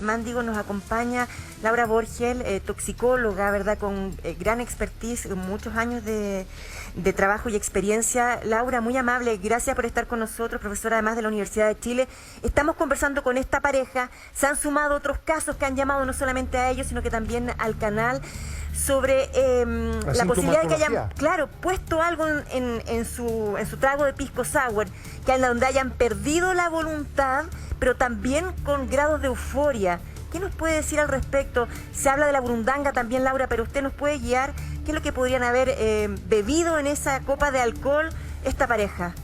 Mándigo nos acompaña Laura Borgel, toxicóloga, ¿verdad? Con gran expertise, muchos años de trabajo y experiencia. Laura, muy amable, gracias por estar con nosotros, profesora además de la Universidad de Chile. Estamos conversando con esta pareja, se han sumado otros casos que han llamado no solamente a ellos, sino que también al canal, sobre la posibilidad de que hayan, claro, puesto algo en su trago de pisco sour, que donde hayan perdido la voluntad, pero también con grados de euforia. ¿Qué nos puede decir al respecto? Se habla de la burundanga también, Laura, pero usted nos puede guiar. ¿Qué es lo que podrían haber bebido en esa copa de alcohol esta pareja?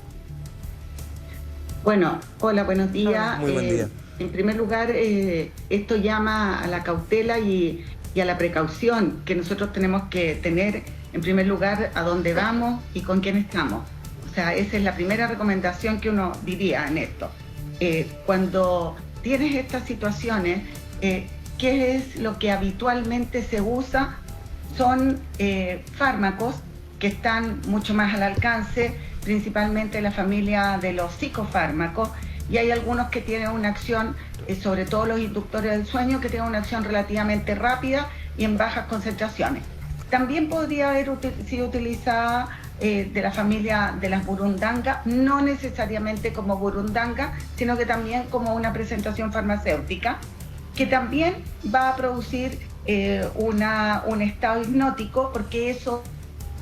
Bueno, hola, buenos días. Hola. Muy buen día. En primer lugar, esto llama a la cautela y a la precaución que nosotros tenemos que tener, en primer lugar, a dónde vamos y con quién estamos. O sea, esa es la primera recomendación que uno diría en esto. Cuando tienes estas situaciones, ¿qué es lo que habitualmente se usa? Son fármacos que están mucho más al alcance, principalmente la familia de los psicofármacos, y hay algunos que tienen una acción, sobre todo los inductores del sueño, que tienen una acción relativamente rápida y en bajas concentraciones. También podría haber sido utilizada de la familia de las burundangas, no necesariamente como burundanga, sino que también como una presentación farmacéutica, que también va a producir un estado hipnótico, porque eso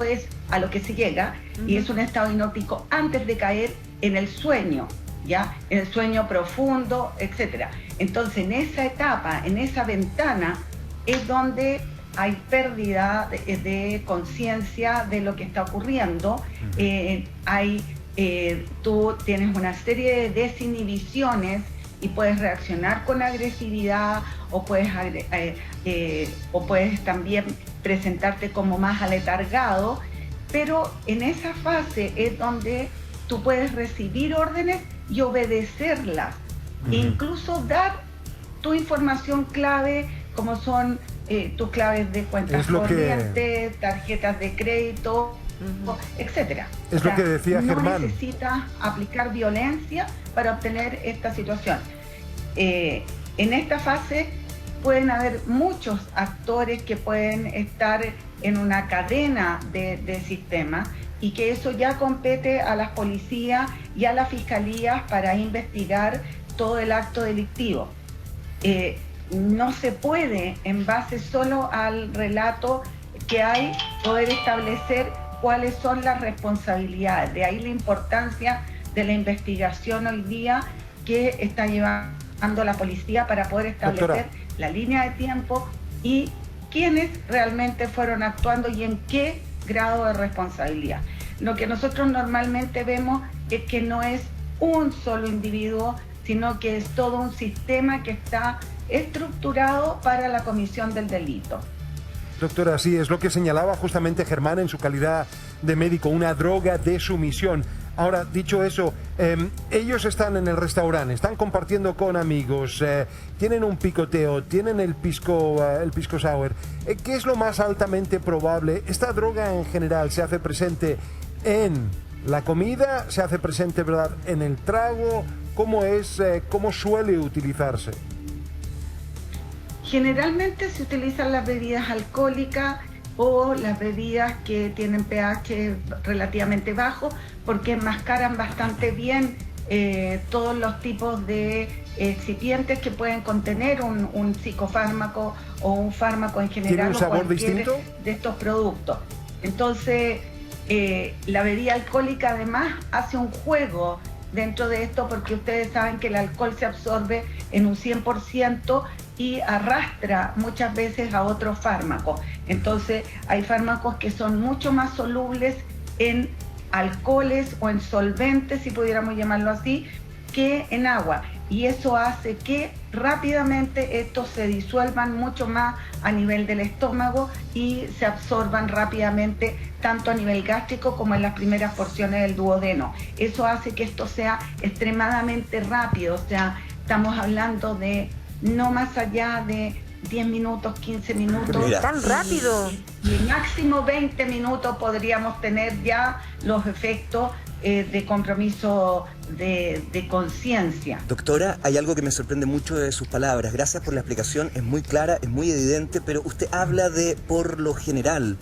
es a lo que se llega, y es un estado hipnótico antes de caer en el sueño, ¿ya? En el sueño profundo, etc. Entonces, en esa etapa, en esa ventana, es donde hay pérdida de conciencia de lo que está ocurriendo. Tú tienes una serie de desinhibiciones y puedes reaccionar con agresividad o puedes también presentarte como más aletargado, pero en esa fase es donde tú puedes recibir órdenes y obedecerlas, e incluso dar tu información clave, como son tus claves de cuentas corrientes, tarjetas de crédito, etcétera. Es lo que decía Germán. No necesitas aplicar violencia para obtener esta situación. En esta fase pueden haber muchos actores que pueden estar en una cadena de sistemas, y que eso ya compete a las policías y a las fiscalías para investigar todo el acto delictivo. No se puede, en base solo al relato que hay, poder establecer cuáles son las responsabilidades. De ahí la importancia de la investigación hoy día que está llevando la policía para poder establecer la línea de tiempo y quiénes realmente fueron actuando y en qué grado de responsabilidad. Lo que nosotros normalmente vemos es que no es un solo individuo, sino que es todo un sistema que está estructurado para la comisión del delito. Doctora, sí, es lo que señalaba justamente Germán en su calidad de médico, una droga de sumisión. Ahora, dicho eso, ellos están en el restaurante, están compartiendo con amigos, tienen un picoteo, tienen el pisco sour. ¿Qué es lo más altamente probable? ¿Esta droga en general se hace presente en la comida? ¿Se hace presente, verdad, en el trago? ¿Cómo suele utilizarse? Generalmente se utilizan las bebidas alcohólicas o las bebidas que tienen pH relativamente bajo, porque enmascaran bastante bien todos los tipos de excipientes que pueden contener un psicofármaco o un fármaco en general. ¿Tiene un sabor o cualquier distinto de estos productos? Entonces, la bebida alcohólica además hace un juego dentro de esto, porque ustedes saben que el alcohol se absorbe en un 100% y arrastra muchas veces a otros fármacos. Entonces hay fármacos que son mucho más solubles en alcoholes o en solventes, si pudiéramos llamarlo así, que en agua, y eso hace que rápidamente estos se disuelvan mucho más a nivel del estómago y se absorban rápidamente tanto a nivel gástrico como en las primeras porciones del duodeno. Eso hace que esto sea extremadamente rápido, o sea, estamos hablando de no más allá de 10 minutos, 15 minutos. Tan rápido. Y máximo 20 minutos podríamos tener ya los efectos de compromiso de conciencia. Doctora, hay algo que me sorprende mucho de sus palabras. Gracias por la explicación, es muy clara, es muy evidente, pero usted habla de por lo general.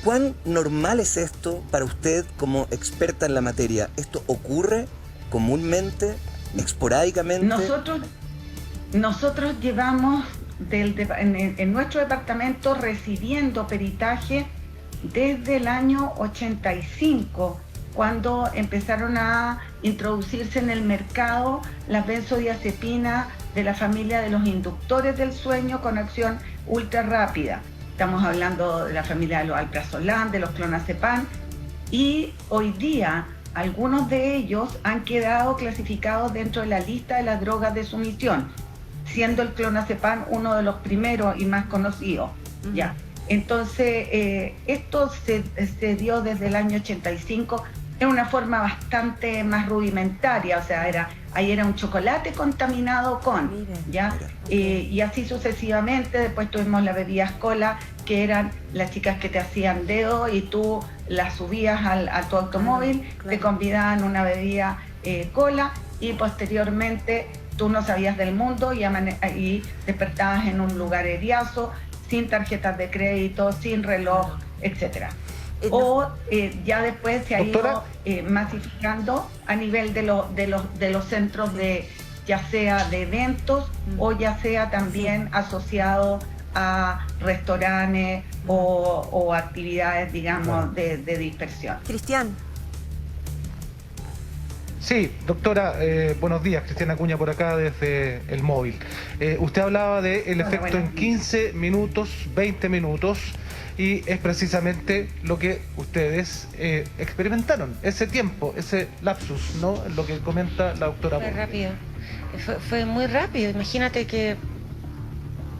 ¿Cuán normal es esto para usted como experta en la materia? ¿Esto ocurre comúnmente, esporádicamente? Nosotros llevamos en nuestro departamento recibiendo peritaje desde el año 85, cuando empezaron a introducirse en el mercado las benzodiazepinas de la familia de los inductores del sueño con acción ultra rápida. Estamos hablando de la familia de los alprazolam, de los clonazepam, y hoy día algunos de ellos han quedado clasificados dentro de la lista de las drogas de sumisión, siendo el clonazepam uno de los primeros y más conocidos. Ya. Entonces, esto se dio desde el año 85 en una forma bastante más rudimentaria, o sea, ahí era un chocolate contaminado con, ¿ya? Y así sucesivamente. Después tuvimos las bebidas cola, que eran las chicas que te hacían dedo y tú las subías a tu automóvil, te convidaban una bebida cola, y posteriormente tú no sabías del mundo y despertabas en un lugar eriazo, sin tarjetas de crédito, sin reloj, etcétera. Ya después se ha ido masificando a nivel de los centros ya sea de eventos o ya sea también asociado a restaurantes o actividades, digamos, de dispersión. Cristian. Sí, doctora, buenos días, Cristian Acuña por acá desde el móvil. Usted hablaba del efecto en 15 minutos, 20 minutos, y es precisamente lo que ustedes experimentaron, ese tiempo, ese lapsus, ¿no? Lo que comenta la doctora. Fue rápido, fue muy rápido. Imagínate que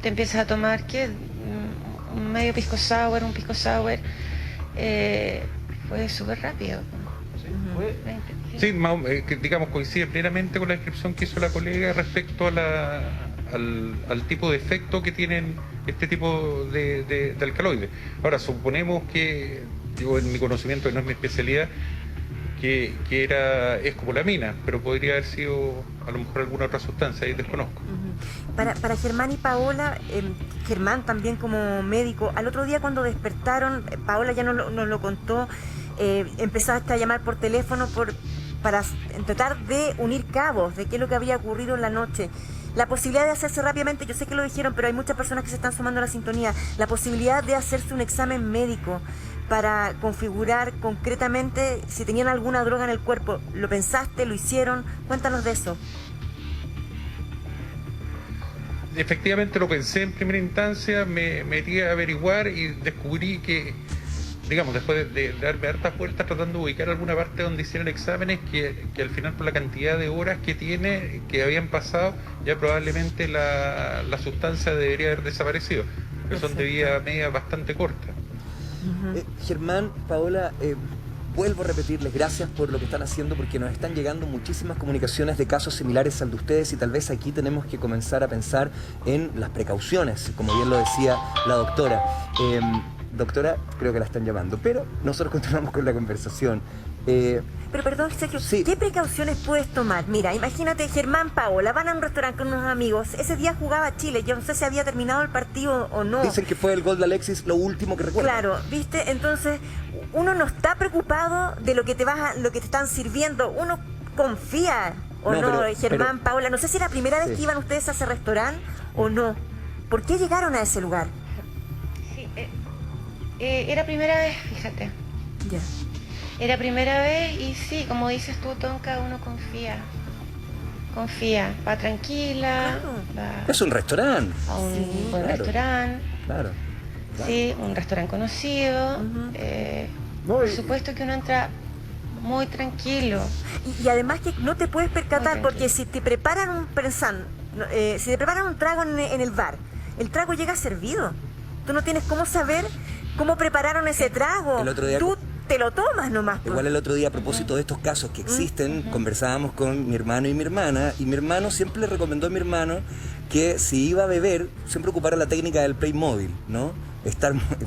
te empiezas a tomar, ¿qué? Un medio pisco sour, fue súper rápido. Sí, digamos, coincide plenamente con la descripción que hizo la colega respecto a al tipo de efecto que tienen este tipo de alcaloides. Ahora, suponemos que, yo en mi conocimiento, que no es mi especialidad, que es escopolamina, pero podría haber sido a lo mejor alguna otra sustancia, ahí desconozco. Para Germán y Paola, Germán también como médico, al otro día cuando despertaron, Paola ya nos lo contó, empezaste a llamar por teléfono para tratar de unir cabos de qué es lo que había ocurrido en la noche. La posibilidad de hacerse rápidamente, yo sé que lo dijeron, pero hay muchas personas que se están sumando a la sintonía, la posibilidad de hacerse un examen médico para configurar concretamente si tenían alguna droga en el cuerpo. ¿Lo pensaste? ¿Lo hicieron? Cuéntanos de eso. Efectivamente lo pensé en primera instancia, me metí a averiguar y descubrí que, digamos, después de darme hartas vueltas tratando de ubicar alguna parte donde hicieran exámenes, que al final, por la cantidad de horas que habían pasado, ya probablemente la sustancia debería haber desaparecido, que son de vida media bastante corta. Germán, Paola, vuelvo a repetirles gracias por lo que están haciendo, porque nos están llegando muchísimas comunicaciones de casos similares al de ustedes, y tal vez aquí tenemos que comenzar a pensar en las precauciones, como bien lo decía la doctora. Doctora, creo que la están llamando, pero nosotros continuamos con la conversación. Pero perdón, Sergio, sí. ¿Qué precauciones puedes tomar? Mira, imagínate, Germán, Paola, van a un restaurante con unos amigos. Ese día jugaba Chile, yo no sé si había terminado el partido o no. Dicen que fue el gol de Alexis lo último que recuerdo. Claro, ¿viste? Entonces, uno no está preocupado de lo que te están sirviendo. Uno confía, ¿o no, Germán, Paola? No sé si era la primera vez que iban ustedes a ese restaurante o no. ¿Por qué llegaron a ese lugar? Sí, era primera vez, fíjate. Ya. Era primera vez y sí, como dices tú, Tonka, uno confía, va tranquila. Claro. Es un restaurante. A un buen restaurante. Claro. Sí, un restaurante conocido. Por supuesto que uno entra muy tranquilo. Y además que no te puedes percatar, porque si te preparan un trago en el bar, el trago llega servido. Tú no tienes cómo saber cómo prepararon ese trago. El otro día, tú te lo tomas nomás. Igual el otro día, a propósito de estos casos que existen, conversábamos con mi hermano y mi hermana, y mi hermano siempre le recomendó a mi hermano que si iba a beber, siempre ocupara la técnica del Playmobil, ¿no?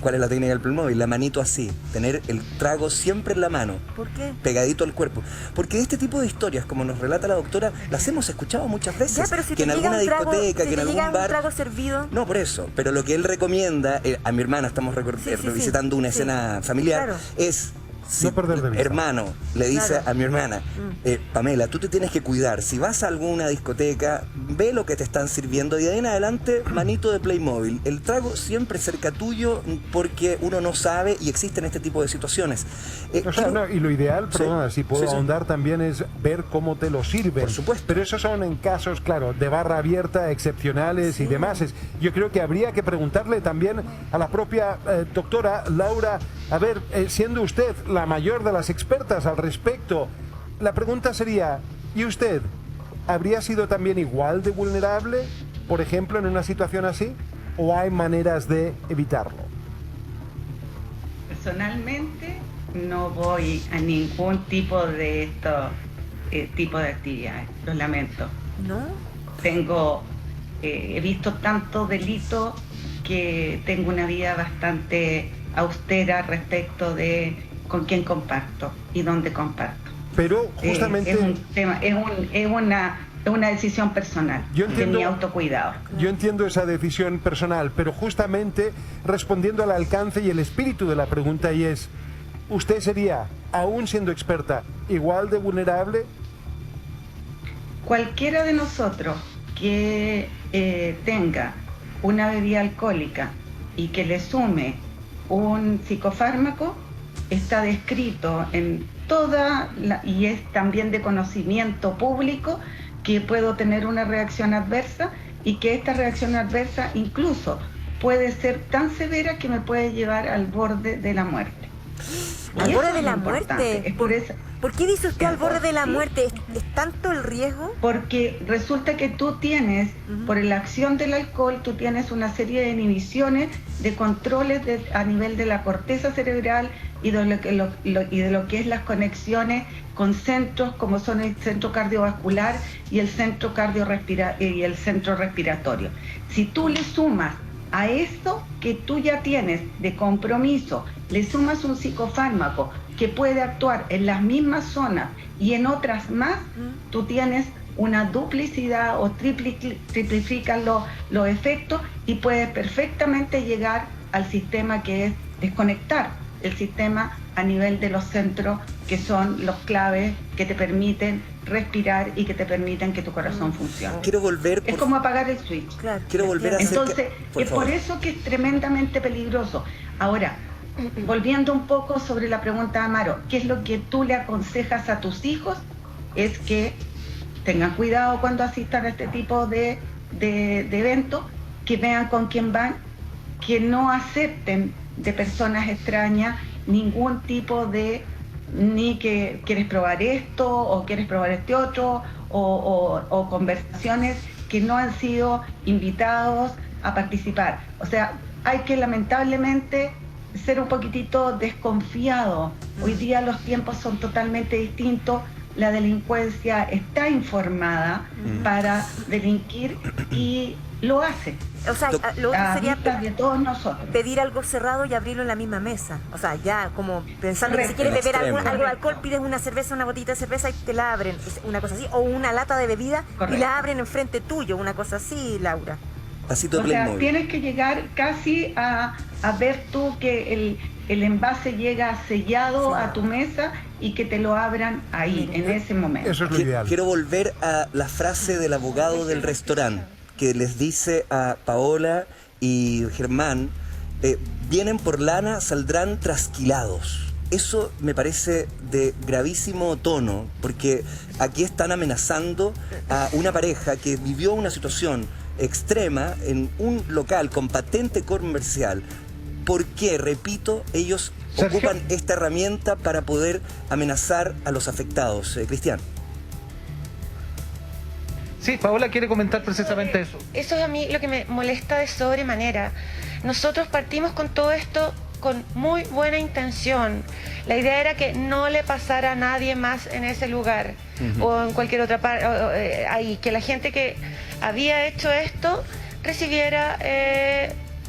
¿cuál es la técnica del Playmobil? La manito así, tener el trago siempre en la mano. ¿Por qué? Pegadito al cuerpo. Porque este tipo de historias, como nos relata la doctora, las hemos escuchado muchas veces. Ya, pero si que en te llega alguna un trago, discoteca, si que en te algún llega bar. un trago servido. No, por eso. Pero lo que él recomienda, a mi hermana estamos revisitando una escena familiar, Claro. es. Si, No perder de vista. hermano, le dice Claro. a mi hermana, Pamela, tú te tienes que cuidar. Si vas a alguna discoteca, ve lo que te están sirviendo y de ahí en adelante, manito de Playmobil. El trago siempre cerca tuyo porque uno no sabe y existen este tipo de situaciones. O sea, no, y lo ideal, Sí. perdona, si puedo Sí, sí. ahondar también, es ver cómo te lo sirven. Por supuesto. Pero esos son en casos, claro, de barra abierta, excepcionales y demás. Yo creo que habría que preguntarle también a la propia doctora Laura, a ver, siendo usted la mayor de las expertas al respecto, la pregunta sería, ¿y usted habría sido también igual de vulnerable, por ejemplo, en una situación así? ¿O hay maneras de evitarlo? Personalmente no voy a ningún tipo de estos tipo de actividades, lo lamento. ¿No? He visto tanto delito que tengo una vida bastante austera respecto de con quién comparto y dónde comparto. Pero justamente... Es un tema, es una decisión personal Yo de entiendo- mi autocuidado. Yo entiendo esa decisión personal, pero justamente respondiendo al alcance y el espíritu de la pregunta, y es, ¿usted sería, aún siendo experta, igual de vulnerable? Cualquiera de nosotros que tenga una bebida alcohólica y que le sume un psicofármaco, está descrito en y es también de conocimiento público que puedo tener una reacción adversa y que esta reacción adversa incluso puede ser tan severa que me puede llevar al borde de la muerte. ¿Al Y borde eso de es la lo importante. muerte? Es por eso. ¿Por qué dice usted al borde de la Sí. muerte? ¿Es tanto el riesgo? Porque resulta que tú tienes, por la acción del alcohol, tú tienes una serie de inhibiciones, de controles a nivel de la corteza cerebral y de lo que es las conexiones con centros como son el centro cardiovascular y el centro respiratorio. Si tú le sumas a esto que tú ya tienes de compromiso, le sumas un psicofármaco que puede actuar en las mismas zonas y en otras más, tú tienes una duplicidad o triplificas los efectos y puedes perfectamente llegar al sistema que es desconectar el sistema a nivel de los centros que son los claves que te permiten respirar y que te permiten que tu corazón funcione. Quiero volver... Es como apagar el switch. Claro. Quiero volver a Entonces, por es por favor. eso que es tremendamente peligroso. Ahora, volviendo un poco sobre la pregunta de Amaro, ¿qué es lo que tú le aconsejas a tus hijos? Es que tengan cuidado cuando asistan a este tipo de eventos, que vean con quién van, que no acepten de personas extrañas ningún tipo de, ni que quieres probar esto o quieres probar este otro, o conversaciones que no han sido invitados a participar. O sea, hay que lamentablemente ser un poquitito desconfiado. Hoy día los tiempos son totalmente distintos, la delincuencia está informada para delinquir y lo hace. O sea, lo otro A sería vistas de todos nosotros. pedir algo cerrado y abrirlo en la misma mesa. O sea, ya como pensando que si Correcto. quieres beber algo de Correcto. alcohol, pides una cerveza, una botellita de cerveza y te la abren. Es una cosa así. O una lata de bebida y Correcto. la abren enfrente tuyo. Una cosa así, Laura. Pasito de O sea, Playmobil. tienes que llegar casi a ver tú que el envase llega sellado a tu mesa y que te lo abran ahí, en ese momento. Eso es lo ideal. Quiero volver a la frase del abogado del restaurante que les dice a Paola y Germán, vienen por lana, saldrán trasquilados. Eso me parece de gravísimo tono, porque aquí están amenazando a una pareja que vivió una situación extrema en un local con patente comercial. ¿Por qué, repito, ellos Sergio. ocupan esta herramienta para poder amenazar a los afectados? Cristian. Sí, Paola quiere comentar precisamente eso. Eso es a mí lo que me molesta de sobremanera. Nosotros partimos con todo esto con muy buena intención. La idea era que no le pasara a nadie más en ese lugar o en cualquier otra parte, ahí, que la gente que había hecho esto recibiera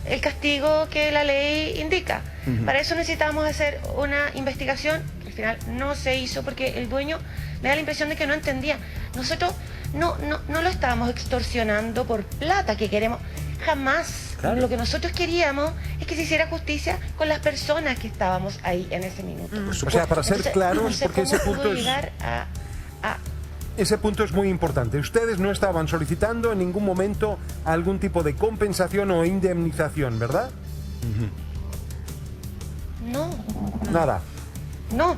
el castigo que la ley indica. Para eso necesitamos hacer una investigación, que al final no se hizo porque el dueño me da la impresión de que no entendía. Nosotros no lo estábamos extorsionando por plata que queremos, jamás. Claro. Lo que nosotros queríamos es que se hiciera justicia con las personas que estábamos ahí en ese minuto. O sea, para ser Entonces, claros, no sé porque cómo ese punto pudo es... llegar a Ese punto es muy importante. Ustedes no estaban solicitando en ningún momento algún tipo de compensación o indemnización, ¿verdad? No, Nada. no.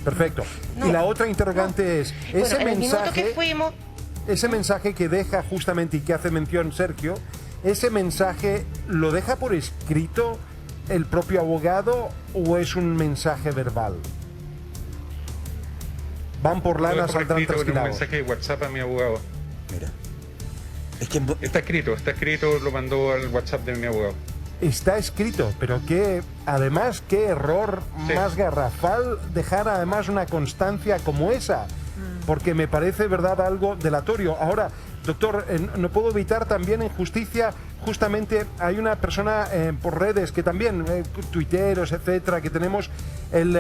Perfecto. No. Y la otra interrogante es, Bueno, ese en el minuto que mensaje, fuimos, ese mensaje que deja justamente y que hace mención Sergio, ese mensaje lo deja por escrito el propio abogado o es un mensaje verbal? Van por lana, Lo dejo por saldrán escrito en un trasquilados. mensaje de WhatsApp a mi abogado. Mira. Es que Está escrito, lo mandó al WhatsApp de mi abogado. Está escrito, pero que además qué error Sí. más garrafal dejar además una constancia como esa, porque me parece verdad algo delatorio. Ahora, doctor, no puedo evitar también en justicia, justamente hay una persona por redes que también, tuiteros, etcétera, que tenemos el...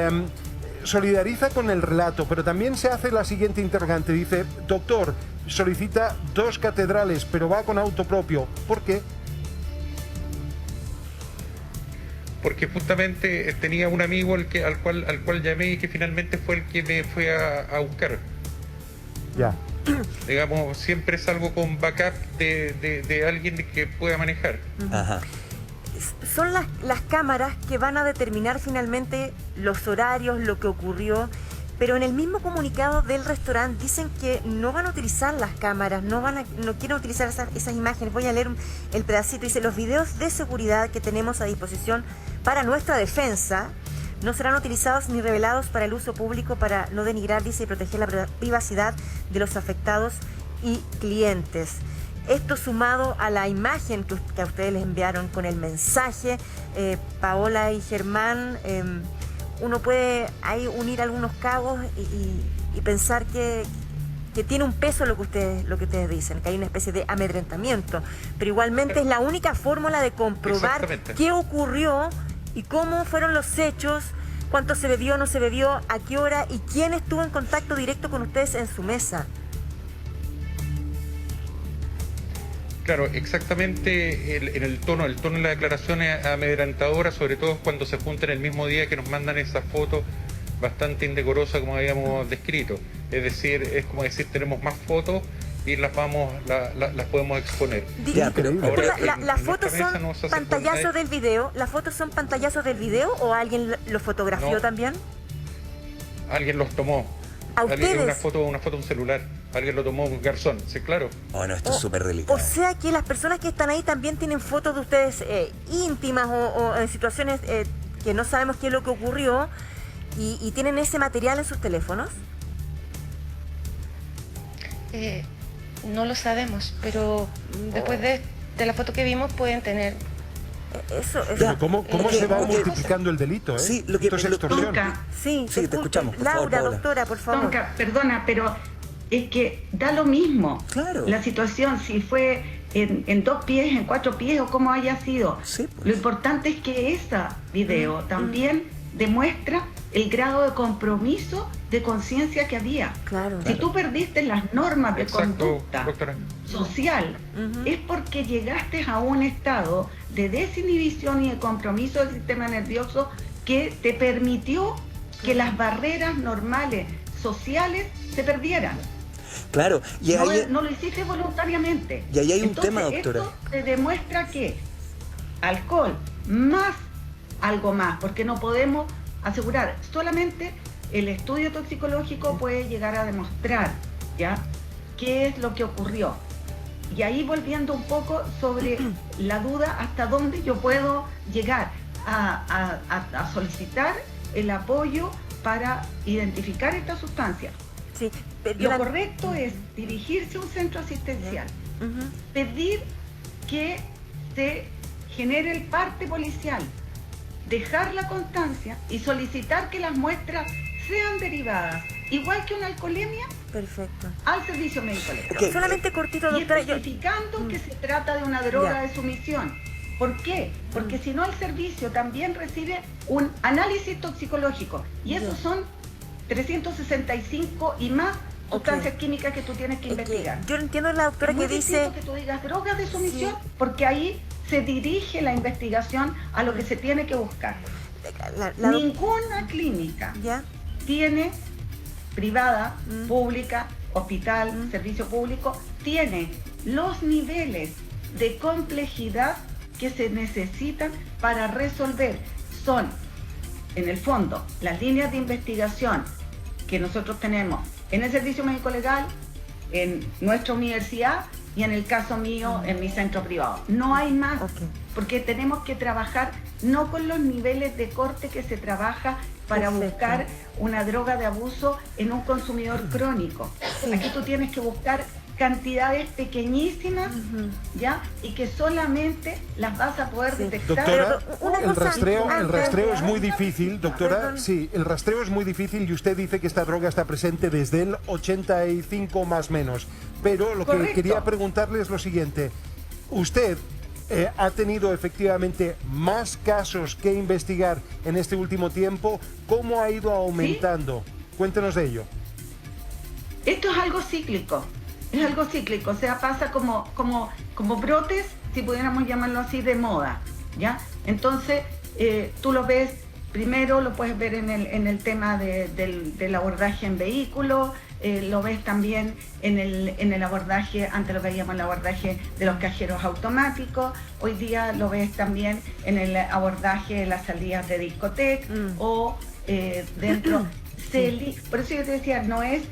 solidariza con el relato, pero también se hace la siguiente interrogante. Dice, doctor, solicita 2 catedrales, pero va con auto propio. ¿Por qué? Porque justamente tenía un amigo al cual llamé y que finalmente fue el que me fue a buscar. Ya. Digamos, siempre salgo con backup de alguien que pueda manejar. Ajá. Son las cámaras que van a determinar finalmente los horarios, lo que ocurrió, pero en el mismo comunicado del restaurante dicen que no van a utilizar las cámaras, no quieren utilizar esas imágenes. Voy a leer el pedacito. Dice, los videos de seguridad que tenemos a disposición para nuestra defensa no serán utilizados ni revelados para el uso público para no denigrar, dice, y proteger la privacidad de los afectados y clientes. Esto sumado a la imagen que a ustedes les enviaron con el mensaje, Paola y Germán, uno puede ahí unir algunos cabos y pensar que tiene un peso lo que ustedes dicen, que hay una especie de amedrentamiento, pero igualmente es la única fórmula de comprobar Exactamente. qué ocurrió y cómo fueron los hechos, cuánto se bebió, no se bebió, a qué hora y quién estuvo en contacto directo con ustedes en su mesa. Claro, exactamente el tono de la declaración es amedrentadora, sobre todo cuando se juntan el mismo día que nos mandan esa foto bastante indecorosa como habíamos descrito. Es decir, es como decir, tenemos más fotos y las podemos exponer. Ya, pero Disculpa, ahora, las en fotos nuestra mesa son nos hace pantallazos falta- del video. ¿Las fotos son pantallazos del video o alguien lo fotografió No. también? Alguien los tomó. ¿A Alguien, ustedes? una foto de un celular. Alguien lo tomó un garzón, sí, claro. bueno, esto es súper delicado. O sea que las personas que están ahí también tienen fotos de ustedes íntimas o en situaciones que no sabemos qué es lo que ocurrió y tienen ese material en sus teléfonos. no lo sabemos, pero después de la foto que vimos pueden tener. Eso. Pero ¿cómo se va ok. multiplicando el delito? Sí, lo que- Esto es extorsión. Tonka, Sí, Sí, te escuchamos, por favor, Laura, Paola. doctora, por favor. Tonka, perdona, pero es que da lo mismo. Claro. La situación, si fue en 2 pies, en 4 pies o como haya sido. Sí, pues. Lo importante es que ese video también demuestra el grado de compromiso de conciencia que había. Claro. Si tú perdiste las normas de Exacto, conducta doctora. social, Ujú. es porque llegaste a un estado de desinhibición y de compromiso del sistema nervioso que te permitió que las barreras normales sociales se perdieran. Claro, y No, ahí, no lo hiciste voluntariamente. Y ahí hay un Entonces, tema, doctora. Esto te demuestra que alcohol más algo más, porque no podemos asegurar, solamente el estudio toxicológico puede llegar a demostrar, ¿ya?, qué es lo que ocurrió. Y ahí volviendo un poco sobre la duda hasta dónde yo puedo llegar a solicitar el apoyo para identificar esta sustancia. Sí, Lo correcto es dirigirse a un centro asistencial, Ujú. pedir que se genere el parte policial, dejar la constancia y solicitar que las muestras sean derivadas, igual que una alcoholemia, Perfecto. al servicio médico legal. Ok. Solamente cortito, Y doctora. especificando que se trata de una droga Ya. de sumisión. ¿Por qué? Porque si no, el servicio también recibe un análisis toxicológico y esos son 365 y más sustancias químicas que tú tienes que investigar. Yo entiendo la doctora Es muy que dice... distinto que tú digas drogas de sumisión, porque ahí se dirige la investigación a lo que se tiene que buscar. Ninguna clínica tiene, privada, pública, hospital, servicio público, tiene los niveles de complejidad que se necesitan para resolver. Son, en el fondo, las líneas de investigación que nosotros tenemos en el servicio médico legal, en nuestra universidad y en el caso mío, en mi centro privado. No hay más, porque tenemos que trabajar no con los niveles de corte que se trabaja para buscar una droga de abuso en un consumidor crónico. Aquí tú tienes que buscar cantidades pequeñísimas, ¿ya? Y que solamente las vas a poder detectar. Doctora, el rastreo es muy difícil, doctora. Sí, el rastreo es muy difícil y usted dice que esta droga está presente desde el 85 más menos. Pero lo que quería preguntarle es lo siguiente. ¿Usted ha tenido efectivamente más casos que investigar en este último tiempo? ¿Cómo ha ido aumentando? Cuéntenos de ello. Esto es algo cíclico. Es algo cíclico, o sea, pasa como brotes, si pudiéramos llamarlo así, de moda, ¿ya? Entonces, tú lo ves, primero lo puedes ver en el tema del abordaje en vehículos, lo ves también en el abordaje, antes lo veíamos en el abordaje de los cajeros automáticos, hoy día lo ves también en el abordaje de las salidas de discoteca o dentro, por eso yo te decía, no es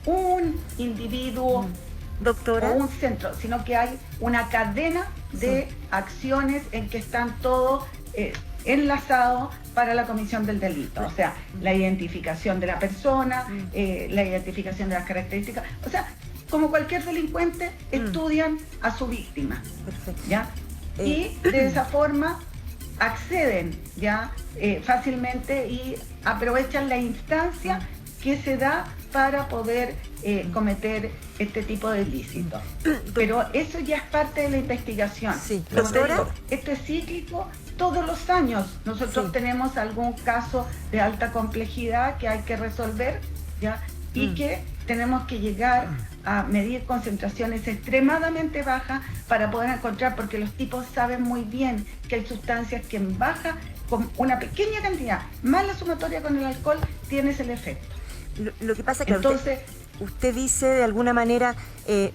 un individuo doctora, o un centro, sino que hay una cadena de acciones en que están todos enlazados para la comisión del delito. O sea, la identificación de la persona, la identificación de las características. O sea, como cualquier delincuente, estudian a su víctima. ¿Ya? Y de esa forma acceden ya fácilmente y aprovechan la instancia que se da para poder cometer este tipo de ilícitos. Pero eso ya es parte de la investigación. Sí. Doctora, esto es cíclico. Todos los años nosotros tenemos algún caso de alta complejidad que hay que resolver, ¿ya? Y que tenemos que llegar a medir concentraciones extremadamente bajas para poder encontrar, porque los tipos saben muy bien que hay sustancias que en baja, con una pequeña cantidad, más la sumatoria con el alcohol, tienes el efecto. Lo que pasa es que entonces, usted dice de alguna manera,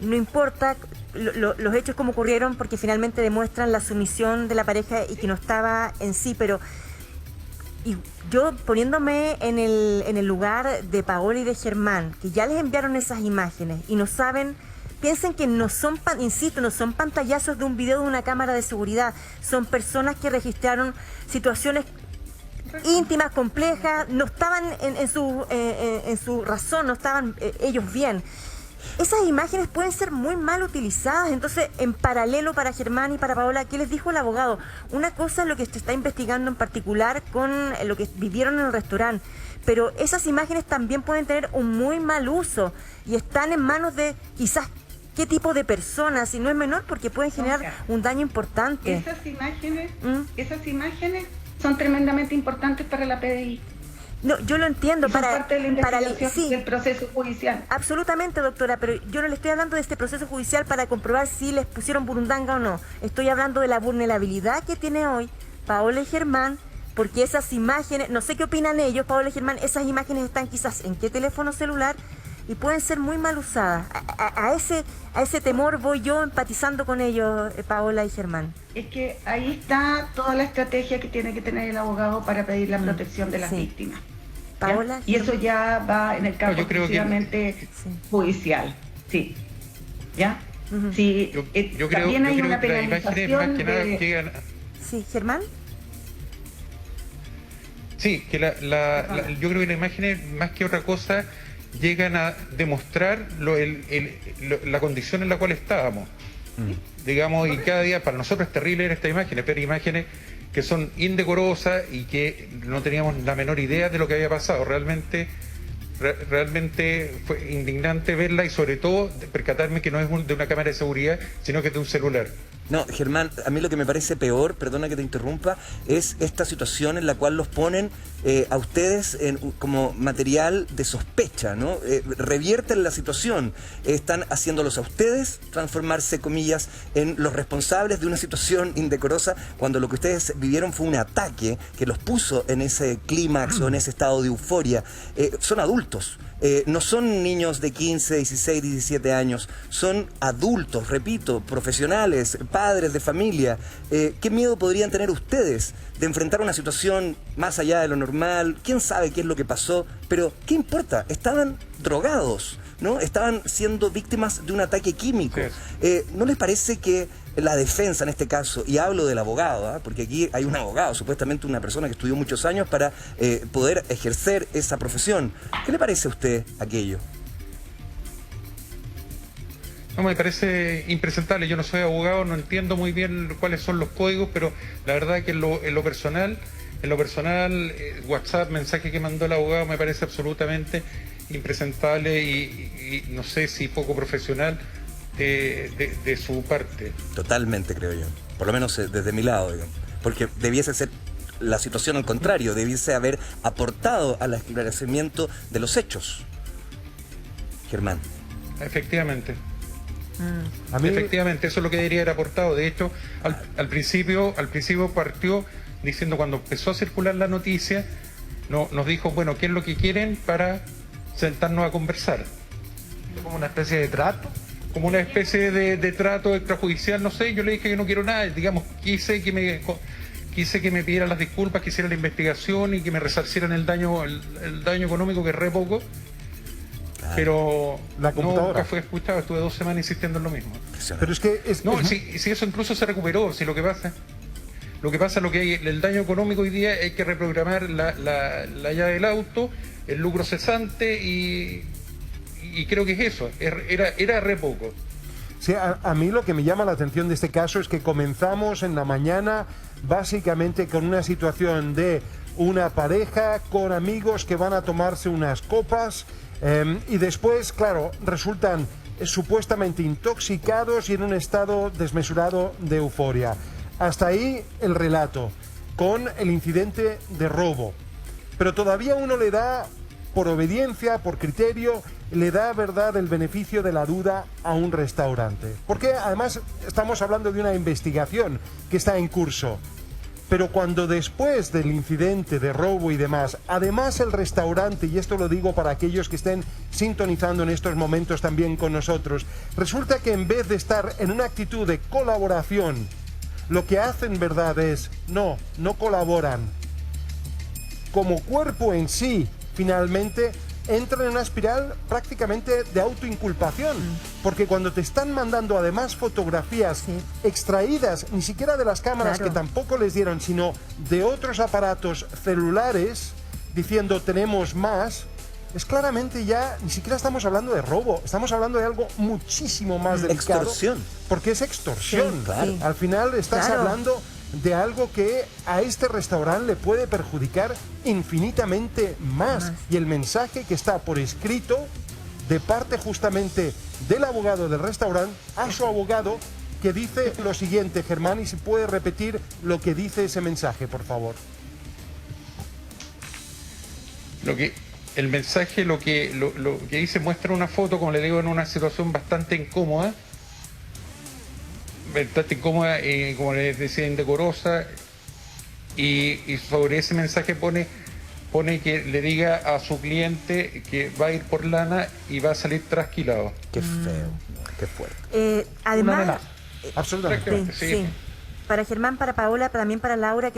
no importa los hechos como ocurrieron, porque finalmente demuestran la sumisión de la pareja y que no estaba en sí, pero y yo poniéndome en el lugar de Paola y de Germán, que ya les enviaron esas imágenes y no saben, piensen que no son, insisto, no son pantallazos de un video de una cámara de seguridad, son personas que registraron situaciones íntimas, complejas, no estaban en su razón, no estaban ellos bien. Esas imágenes pueden ser muy mal utilizadas. Entonces, en paralelo para Germán y para Paola, ¿qué les dijo el abogado? Una cosa es lo que se está investigando en particular con lo que vivieron en el restaurante, pero esas imágenes también pueden tener un muy mal uso y están en manos de quizás qué tipo de personas, y no es menor porque pueden generar un daño importante. Esas imágenes son tremendamente importantes para la PDI. No, yo lo entiendo, para parte de la investigación del proceso judicial. Absolutamente, doctora, pero yo no le estoy hablando de este proceso judicial para comprobar si les pusieron burundanga o no. Estoy hablando de la vulnerabilidad que tiene hoy Paola y Germán, porque esas imágenes, no sé qué opinan ellos, Paola y Germán, esas imágenes están quizás en qué teléfono celular y pueden ser muy mal usadas. A ese temor voy yo empatizando con ellos, Paola y Germán. Es que ahí está toda la estrategia que tiene que tener el abogado para pedir la protección de las víctimas. Paola, y eso ya va en el campo exclusivamente judicial. Sí. ¿Ya? Sí, también hay una penalización de... Sí, Germán. Sí, que yo creo que las imágenes, más que otra cosa, llegan a demostrar la condición en la cual estábamos. Digamos, y cada día para nosotros es terrible ver estas imágenes, pero imágenes que son indecorosas y que no teníamos la menor idea de lo que había pasado. Realmente fue indignante verla y sobre todo percatarme que no es de una cámara de seguridad, sino que es de un celular. No, Germán, a mí lo que me parece peor, perdona que te interrumpa, es esta situación en la cual los ponen a ustedes como material de sospecha, ¿no? Revierten la situación, están haciéndolos a ustedes transformarse, comillas, en los responsables de una situación indecorosa, cuando lo que ustedes vivieron fue un ataque que los puso en ese clímax o en ese estado de euforia. Son adultos. No son niños de 15, 16, 17 años, son adultos, repito, profesionales, padres de familia. ¿Qué miedo podrían tener ustedes de enfrentar una situación más allá de lo normal? ¿Quién sabe qué es lo que pasó? Pero, ¿qué importa? Estaban drogados, ¿no? Estaban siendo víctimas de un ataque químico. ¿No les parece que la defensa en este caso, y hablo del abogado, porque aquí hay un abogado, supuestamente una persona que estudió muchos años para poder ejercer esa profesión, ¿qué le parece a usted aquello? No, me parece impresentable. Yo no soy abogado, no entiendo muy bien cuáles son los códigos, pero la verdad que en lo personal, WhatsApp, mensaje que mandó el abogado me parece absolutamente impresentable y no sé si poco profesional de su parte. Totalmente, creo yo. Por lo menos desde mi lado, digamos. Porque debiese ser la situación al contrario, debiese haber aportado al esclarecimiento de los hechos. Germán. Efectivamente. A mí... Efectivamente, eso es lo que debería haber aportado. De hecho, al principio partió diciendo, cuando empezó a circular la noticia, nos dijo, bueno, ¿qué es lo que quieren para sentarnos a conversar? Como una especie de trato. Como una especie de trato extrajudicial, no sé. Yo le dije que no quiero nada, digamos, quise que me pidieran las disculpas, que hicieran la investigación y que me resarcieran el daño económico, que es re poco. Pero nunca fue escuchado, estuve 2 semanas insistiendo en lo mismo. Pero es que si eso incluso se recuperó, si lo que pasa, el daño económico hoy día hay que reprogramar la llave del auto, el lucro cesante y creo que es eso, era re poco. Sí, a mí lo que me llama la atención de este caso es que comenzamos en la mañana básicamente con una situación de una pareja con amigos que van a tomarse unas copas y después, claro, resultan supuestamente intoxicados y en un estado desmesurado de euforia. Hasta ahí el relato, con el incidente de robo. Pero todavía uno le da, por obediencia, por criterio, le da, verdad, el beneficio de la duda a un restaurante. Porque además estamos hablando de una investigación que está en curso. Pero cuando después del incidente de robo y demás, además el restaurante, y esto lo digo para aquellos que estén sintonizando en estos momentos también con nosotros, resulta que en vez de estar en una actitud de colaboración, lo que hacen, verdad, es no colaboran. Como cuerpo en sí, finalmente entran en una espiral prácticamente de autoinculpación, porque cuando te están mandando además fotografías extraídas, ni siquiera de las cámaras que tampoco les dieron, sino de otros aparatos celulares, diciendo tenemos más, es claramente ya, ni siquiera estamos hablando de robo, estamos hablando de algo muchísimo más delicado. Extorsión. Porque es extorsión. Claro. Al final estás hablando de algo que a este restaurante le puede perjudicar infinitamente más. Y el mensaje que está por escrito de parte justamente del abogado del restaurante a su abogado, que dice lo siguiente, Germán, y si puede repetir lo que dice ese mensaje, por favor. El mensaje lo que dice, muestra una foto, como le digo, en una situación bastante incómoda, como les decía, indecorosa, y sobre ese mensaje pone que le diga a su cliente que va a ir por lana y va a salir trasquilado. Qué feo, qué fuerte. Además, Absolutamente. sí. Para Germán, para Paola, también para Laura,